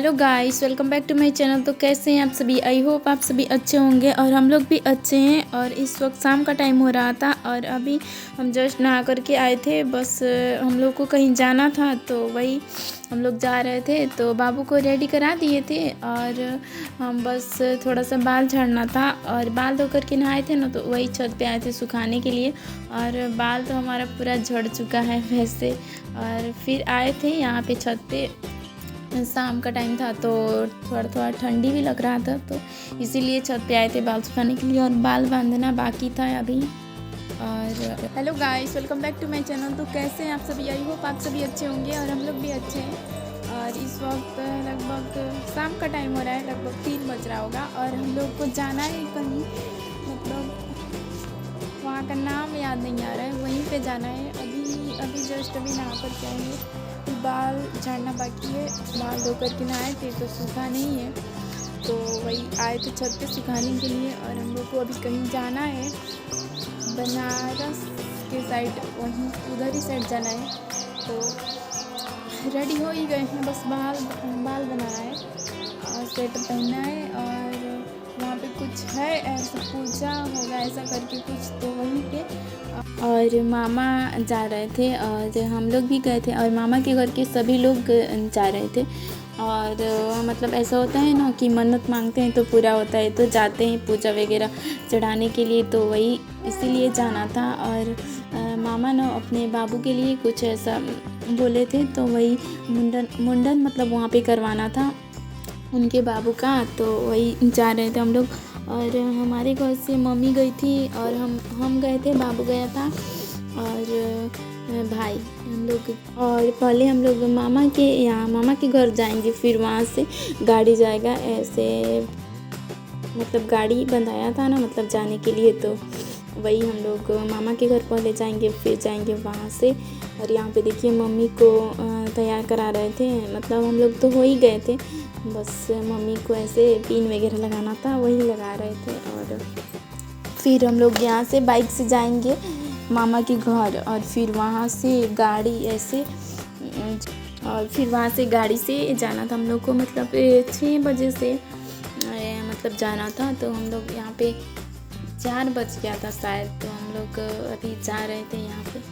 Hello guys, welcome back to my channel. तो कैसे हैं आप सभी? आई होप आप सभी अच्छे होंगे और हम लोग भी अच्छे हैं। और इस वक्त शाम का टाइम हो रहा था और अभी हम जस्ट नहा करके आए थे। बस हम लोग को कहीं जाना था तो वही हम लोग जा रहे थे। तो बाबू को रेडी करा दिए थे और हम बस थोड़ा सा बाल झाड़ना था और बाल धो करके नहाए थे ना, तो वही छत पे आए थे सुखाने के लिए। और बाल तो हमारा पूरा झड़ चुका है वैसे। और फिर आए थे यहाँ पे छत पे, शाम का टाइम था तो थोड़ा थोड़ा ठंडी भी लग रहा था, तो इसीलिए छत पे आए थे बाल सुखाने के लिए। और बाल बांधना बाकी था अभी। और hello guys, welcome back to my channel. तो कैसे हैं आप सभी? आई होप आप सभी अच्छे होंगे और हम लोग भी अच्छे हैं। और इस वक्त लगभग शाम का टाइम हो रहा है, लगभग 3 बज रहा होगा और हम लोग को जाना है कहीं, मतलब वहाँ का नाम याद नहीं आ रहा है, वहीं पे जाना है। अभी जस्ट अभी नहा कर के आएंगे। बाल झाड़ना बाकी है, बाल धो कर के नहाए थे तो सूखा नहीं है, तो वही आए थे छत पे सुखाने के लिए। और हम लोग को अभी कहीं जाना है, बनारस के साइड, वहीं उधर ही साइड जाना है। तो रेडी हो ही गए हैं, बस बाल बनाना है और स्वेटर पहनना है। और वहाँ पे कुछ है ऐसा, पूजा होगा ऐसा करके कुछ, तो वहीं पे। और मामा जा रहे थे और हम लोग भी गए थे और मामा के घर के सभी लोग जा रहे थे। और मतलब ऐसा होता है ना कि मन्नत मांगते हैं तो पूरा होता है, तो जाते हैं पूजा वगैरह चढ़ाने के लिए, तो वही इसीलिए जाना था। और मामा ना अपने बाबू के लिए कुछ ऐसा बोले थे, तो वही मुंडन मतलब वहाँ पे करवाना था उनके बाबू का, तो वही जा रहे थे हम लोग। और हमारे घर से मम्मी गई थी और हम गए थे, बाबू गया था और भाई हम लोग। और पहले हम लोग मामा के घर जाएंगे, फिर वहाँ से गाड़ी जाएगा ऐसे, मतलब गाड़ी बंधाया था ना मतलब जाने के लिए, तो वही हम लोग मामा के घर पहले जाएंगे फिर जाएंगे वहाँ से। और यहाँ पे देखिए मम्मी को तैयार करा रहे थे, मतलब हम लोग तो हो ही गए थे, बस मम्मी को ऐसे पिन वगैरह लगाना था वही लगा रहे थे। और फिर हम लोग यहाँ से बाइक से जाएंगे मामा के घर और फिर वहाँ से गाड़ी ऐसे, और फिर वहाँ से गाड़ी से जाना था हम लोग को, मतलब 6 बजे से मतलब जाना था। तो हम लोग यहाँ पे 4 बज गया था शायद, तो हम लोग अभी जा रहे थे यहाँ पे।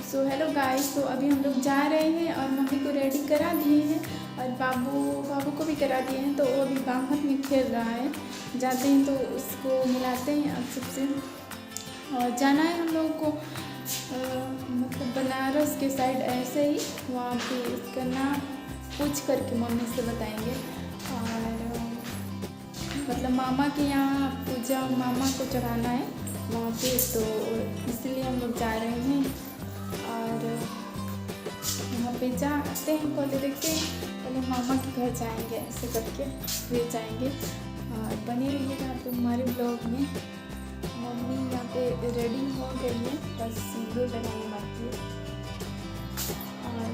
सो हेलो गाइस, तो अभी हम लोग जा रहे हैं और मम्मी को रेडी करा दिए हैं और बाबू को भी करा दिए हैं, तो वो अभी बाहर में खेल रहा है। जाते हैं तो उसको मिलाते हैं आप सबसे। और जाना है हम लोगों को मतलब बनारस के साइड ऐसे ही, वहाँ पे इसका नाम पूछ करके मम्मी से बताएंगे। और मतलब मामा के यहाँ पूजा मामा को चढ़ाना है वहाँ पे, तो इसलिए हम लोग जा रहे हैं। और वहाँ पे जाते हैं, पहले देखते हैं, पहले मामा के घर जाएंगे ऐसे करके फिर जाएंगे। और बने रहिएगा आप हमारे ब्लॉग में। मम्मी यहाँ पे रेडी हो गई है, बस सिंदूर लगाने बाकी है और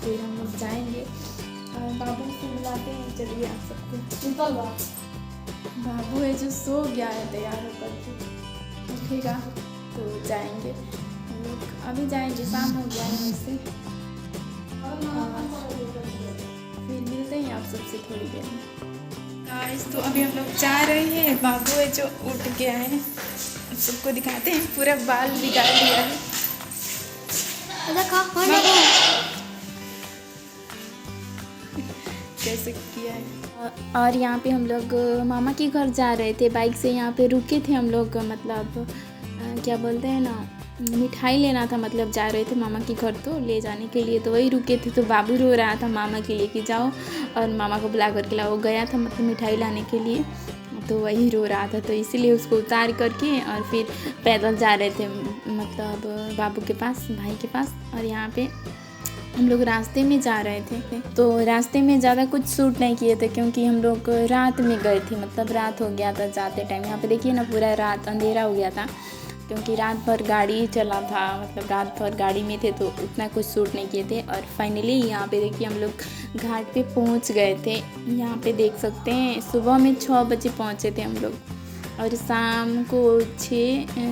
फिर हम लोग जाएंगे। और बाबू से मिलाते हैं, चलिए आप सबको। बाबू है जो सो गया है तैयार होकर के, उठेगा तो जाएंगे हम लोग। अभी जाएंगे, शाम हो गया है वैसे। फिर मिलते हैं आप सबसे थोड़ी देर में। गाइस, तो अभी हम लोग जा रहे हैं, बाबू है जो उठ गया है, सबको दिखाते हैं, पूरा बाल बिगाड़ दिया है। कैसे किया है। और यहाँ पे हम लोग मामा के घर जा रहे थे बाइक से, यहाँ पे रुके थे हम लोग, मतलब क्या बोलते हैं ना, मिठाई लेना था, मतलब जा रहे थे मामा के घर तो ले जाने के लिए, तो वही रुके थे। तो बाबू रो रहा था मामा के लिए कि जाओ और मामा को बुला करके लाओ, गया था मतलब मिठाई लाने के लिए, तो वही रो रहा था, तो इसीलिए उसको उतार करके और फिर पैदल जा रहे थे, मतलब बाबू के पास, भाई के पास। और यहाँ पे हम लोग रास्ते में जा रहे थे, तो रास्ते में ज़्यादा कुछ शूट नहीं किए थे क्योंकि हम लोग रात में गए थे, मतलब रात हो गया था जाते टाइम। यहाँ पे देखिए ना पूरा रात अंधेरा हो गया था क्योंकि रात भर गाड़ी चला था, मतलब रात भर गाड़ी में थे, तो उतना कुछ शूट नहीं किए थे। और फाइनली यहाँ पे देखिए हम लोग घाट पे पहुँच गए थे। यहाँ पे देख सकते हैं सुबह में 6 बजे पहुँचे थे हम लोग। और शाम को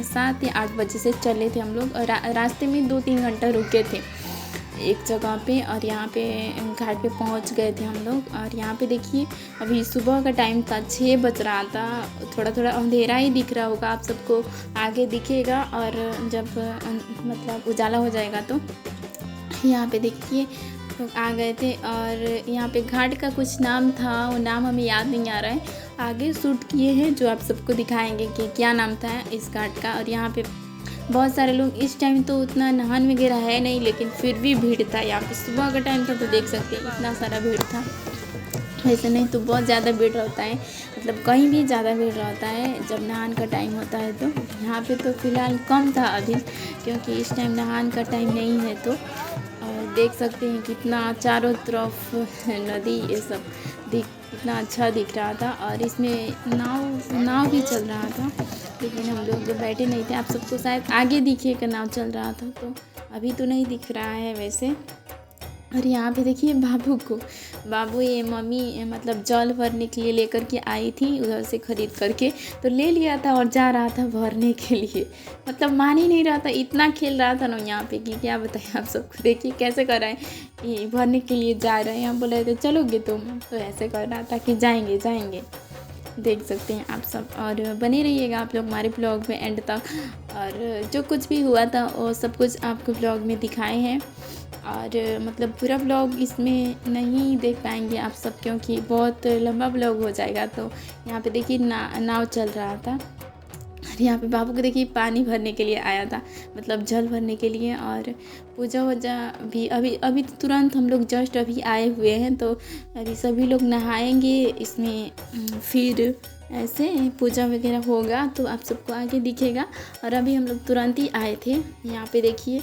7 या 8 बजे से चले थे हम लोग। रास्ते में 2-3 घंटा रुके थे एक जगह पे, और यहाँ पे घाट पे पहुँच गए थे हम लोग। और यहाँ पे देखिए अभी सुबह का टाइम था, 6 बज रहा था। थोड़ा थोड़ा अंधेरा ही दिख रहा होगा आप सबको, आगे दिखेगा, और जब मतलब उजाला हो जाएगा तो यहाँ पे देखिए लोग आ गए थे। और यहाँ पे घाट का कुछ नाम था, वो नाम हमें याद नहीं आ रहा है, आगे शूट किए हैं जो आप सबको दिखाएंगे कि क्या नाम था इस घाट का। और यहाँ पे बहुत सारे लोग, इस टाइम तो उतना नहान वगैरह है नहीं, लेकिन फिर भी भीड़ था यहाँ पे। सुबह का टाइम था तो देख सकते हैं इतना सारा भीड़ था। वैसे नहीं तो बहुत ज़्यादा भीड़ रहता है, मतलब कहीं भी ज़्यादा भीड़ रहता है जब नहान का टाइम होता है। तो यहाँ पे तो फ़िलहाल कम था अभी, क्योंकि इस टाइम नहान का टाइम नहीं है। तो और देख सकते हैं कितना चारों तरफ नदी ये सब कितना अच्छा दिख रहा था। और इसमें नाव भी चल रहा था, लेकिन हम लोग बैठे नहीं थे। आप सबको शायद आगे दिखेगा नाव चल रहा था, तो अभी तो नहीं दिख रहा है वैसे। और यहाँ पे देखिए बाबू ये मम्मी मतलब जल भरने के लिए लेकर के आई थी उधर से ख़रीद करके, तो ले लिया था और जा रहा था भरने के लिए। मतलब मान ही नहीं रहा था, इतना खेल रहा था ना यहाँ पे कि क्या बताएं आप सबको। देखिए कैसे कर रहे हैं, ये भरने के लिए जा रहे हैं। हम बोल रहे थे चलोगे तुम, तो ऐसे कर रहा था कि जाएंगे। देख सकते हैं आप सब, और बने रहिएगा आप लोग हमारे ब्लॉग में एंड तक। और जो कुछ भी हुआ था वो सब कुछ आपको ब्लॉग में दिखाए हैं। और मतलब पूरा ब्लॉग इसमें नहीं देख पाएंगे आप सब, क्योंकि बहुत लंबा ब्लॉग हो जाएगा। तो यहाँ पे देखिए नाव चल रहा था। और यहाँ पे बाबू को देखिए पानी भरने के लिए आया था, मतलब जल भरने के लिए। और पूजा वूजा भी अभी तुरंत हम लोग जस्ट अभी आए हुए हैं, तो अभी सभी लोग नहाएंगे इसमें, फिर ऐसे पूजा वगैरह होगा तो आप सबको आगे दिखेगा। और अभी हम लोग तुरंत ही आए थे। यहाँ पे देखिए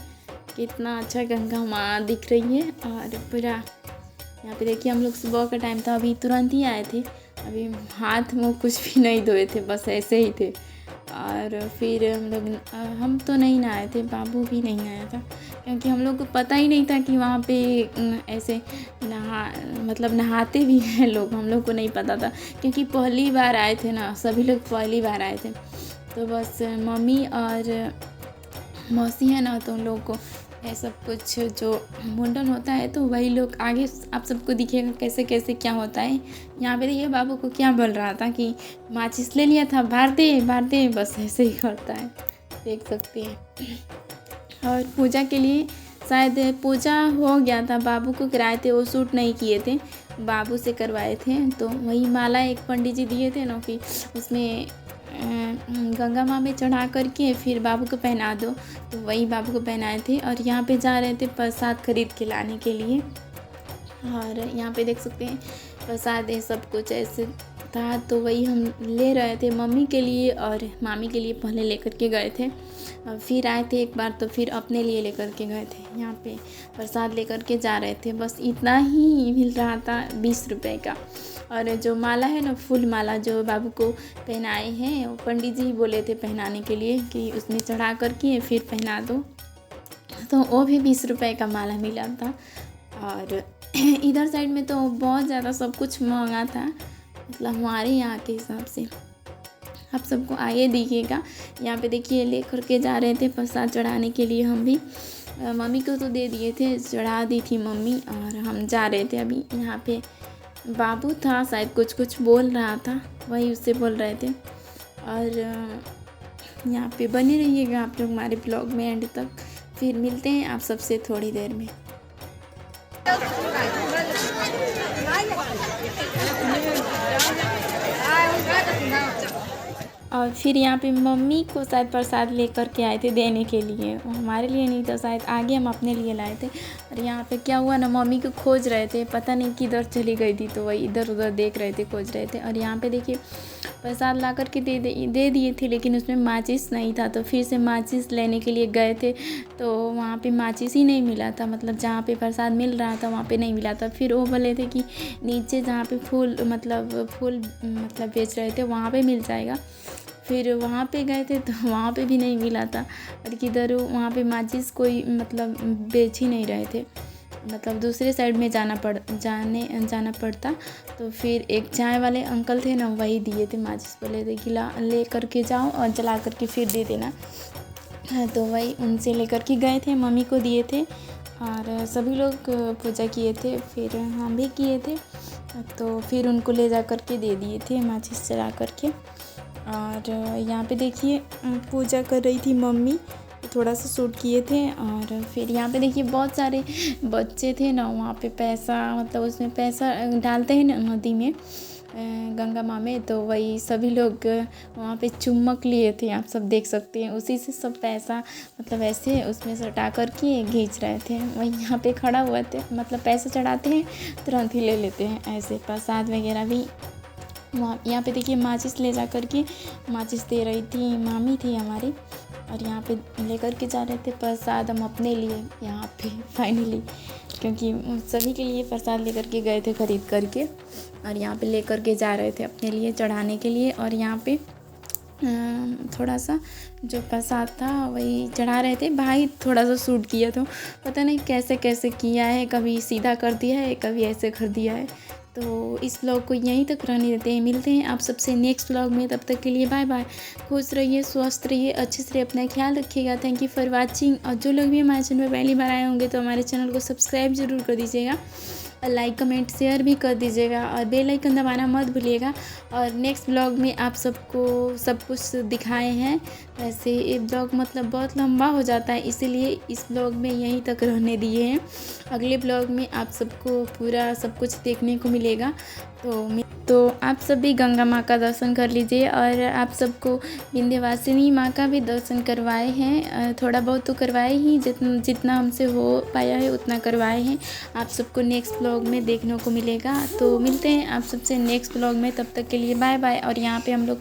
कितना अच्छा गंगा माँ दिख रही है। और पूरा यहाँ पे देखिए हम लोग सुबह का टाइम था, अभी तुरंत ही आए थे। अभी हाथ मुँह कुछ भी नहीं धोए थे, बस ऐसे ही थे। और फिर हम तो नहीं नहाए थे, बाबू भी नहीं आया था, क्योंकि हम लोग को पता ही नहीं था कि वहाँ पे ऐसे मतलब नहाते भी हैं लोग। हम लोग को नहीं पता था, क्योंकि पहली बार आए थे ना, सभी लोग पहली बार आए थे। तो बस मम्मी और मौसी है ना, तो उन लोगों को ये सब कुछ जो मुंडन होता है तो वही लोग आगे आप सबको दिखेगा कैसे कैसे क्या होता है। यहाँ पे देखिए बाबू को क्या बोल रहा था कि माचिस ले लिया था, बार दे, बस ऐसे ही करता है, देख सकते हैं। और पूजा के लिए शायद पूजा हो गया था, बाबू को कराए थे, वो शूट नहीं किए थे, बाबू से करवाए थे। तो वही माला एक पंडित जी दिए थे ना कि उसमें गंगा माँ में चढ़ा करके फिर बाबू को पहना दो, तो वही बाबू को पहनाए थे। और यहाँ पे जा रहे थे प्रसाद खरीद के लाने के लिए। और यहाँ पे देख सकते हैं प्रसाद ये सब कुछ ऐसे था, तो वही हम ले रहे थे मम्मी के लिए और मामी के लिए पहले लेकर के गए थे। और फिर आए थे एक बार तो फिर अपने लिए लेकर के गए थे। यहाँ पे प्रसाद लेकर के जा रहे थे, बस इतना ही मिल रहा था 20 रुपए का। और जो माला है ना, फूल माला जो बाबू को पहनाए हैं, वो पंडित जी बोले थे पहनाने के लिए कि उसमें चढ़ा करके फिर पहना दो, तो वो भी 20 रुपए का माला मिला था। और इधर साइड में तो बहुत ज़्यादा सब कुछ महंगा था, मतलब हमारे यहाँ के हिसाब से। आप सबको आगे दिखिएगा। यहाँ पे देखिए ले करके जा रहे थे प्रसाद चढ़ाने के लिए। हम भी मम्मी को तो दे दिए थे, चढ़ा दी थी मम्मी, और हम जा रहे थे। अभी यहाँ पे बाबू था, शायद कुछ बोल रहा था, वही उससे बोल रहे थे। और यहाँ पे बने रहिएगा आप लोग हमारे ब्लॉग में एंड तक, फिर मिलते हैं आप सबसे थोड़ी देर में। और फिर यहाँ पे मम्मी को शायद प्रसाद लेकर के आए थे देने के लिए, हमारे लिए नहीं था, शायद आगे हम अपने लिए लाए थे। और यहाँ पे क्या हुआ ना, मम्मी को खोज रहे थे, पता नहीं किधर चली गई थी, तो वही इधर उधर देख रहे थे, खोज रहे थे। और यहाँ पे देखिए प्रसाद ला कर के दे दिए थे, लेकिन उसमें माचिस नहीं था। तो फिर से माचिस लेने के लिए गए थे, तो वहाँ पे माचिस ही नहीं मिला था, मतलब जहाँ पे प्रसाद मिल रहा था वहाँ पे नहीं मिला था। फिर वो बोले थे कि नीचे जहाँ पे फूल बेच रहे थे वहाँ पे मिल जाएगा। फिर वहाँ पे गए थे तो वहाँ पे भी नहीं मिला था, और किधर वहाँ पे माचिस कोई मतलब बेच ही नहीं रहे थे। मतलब दूसरे साइड में जाना पड़ता। तो फिर एक चाय वाले अंकल थे ना, वही दिए थे माचिस, बोले थे कि ले करके जाओ और जला करके फिर दे देना। तो वही उनसे लेकर के गए थे, मम्मी को दिए थे और सभी लोग पूजा किए थे, फिर हम भी किए थे। तो फिर उनको ले जा कर के दे दिए थे माचिस जला करके। और यहाँ पे देखिए पूजा कर रही थी मम्मी, थोड़ा सा शूट किए थे। और फिर यहाँ पे देखिए बहुत सारे बच्चे थे ना, वहाँ पे पैसा, मतलब उसमें पैसा डालते हैं ना नदी में, गंगा माँ में, तो वही सभी लोग वहाँ पे चुम्बक लिए थे, आप सब देख सकते हैं। उसी से सब पैसा मतलब ऐसे उसमें सटा कर के खींच रहे थे। वही यहाँ पे खड़ा हुआ थे, मतलब पैसा चढ़ाते हैं तुरंत ही ले लेते हैं। ऐसे प्रसाद वगैरह भी वहाँ, यहाँ पे देखिए माचिस ले जा कर के माचिस दे रही थी, मामी थी हमारी। और यहाँ पे लेकर के जा रहे थे प्रसाद हम अपने लिए यहाँ पे फाइनली, क्योंकि सभी के लिए प्रसाद लेकर के गए थे खरीद करके, और यहाँ पे लेकर के जा रहे थे अपने लिए चढ़ाने के लिए। और यहाँ पे थोड़ा सा जो प्रसाद था वही चढ़ा रहे थे। भाई थोड़ा सा शूट किया, तो पता नहीं कैसे कैसे किया है, कभी सीधा कर दिया है, कभी ऐसे कर दिया है। तो इस व्लॉग को यहीं तक रहने देते हैं, मिलते हैं आप सबसे नेक्स्ट व्लॉग में। तब तक के लिए बाय बाय, खुश रहिए, स्वस्थ रहिए, अच्छे से अपना ख्याल रखिएगा। Thank you for watching. और जो लोग भी हमारे चैनल पर पहली बार आए होंगे तो हमारे चैनल को सब्सक्राइब ज़रूर कर दीजिएगा, और लाइक कमेंट शेयर भी कर दीजिएगा, और बेल आइकन दबाना मत भूलिएगा। और नेक्स्ट ब्लॉग में आप सबको सब कुछ दिखाए हैं। वैसे ये ब्लॉग मतलब बहुत लंबा हो जाता है, इसीलिए इस ब्लॉग में यहीं तक रहने दिए हैं। अगले ब्लॉग में आप सबको पूरा सब कुछ देखने को मिलेगा। तो आप सभी गंगा माँ का दर्शन कर लीजिए, और आप सबको विंध्यवासिनी माँ का भी दर्शन करवाए हैं। थोड़ा बहुत तो करवाए ही, जितना हमसे हो पाया है उतना करवाए हैं। आप सबको नेक्स्ट ब्लॉग में देखने को मिलेगा। तो मिलते हैं आप सबसे नेक्स्ट ब्लॉग में, तब तक के लिए बाय बाय। और यहाँ पे हम लोग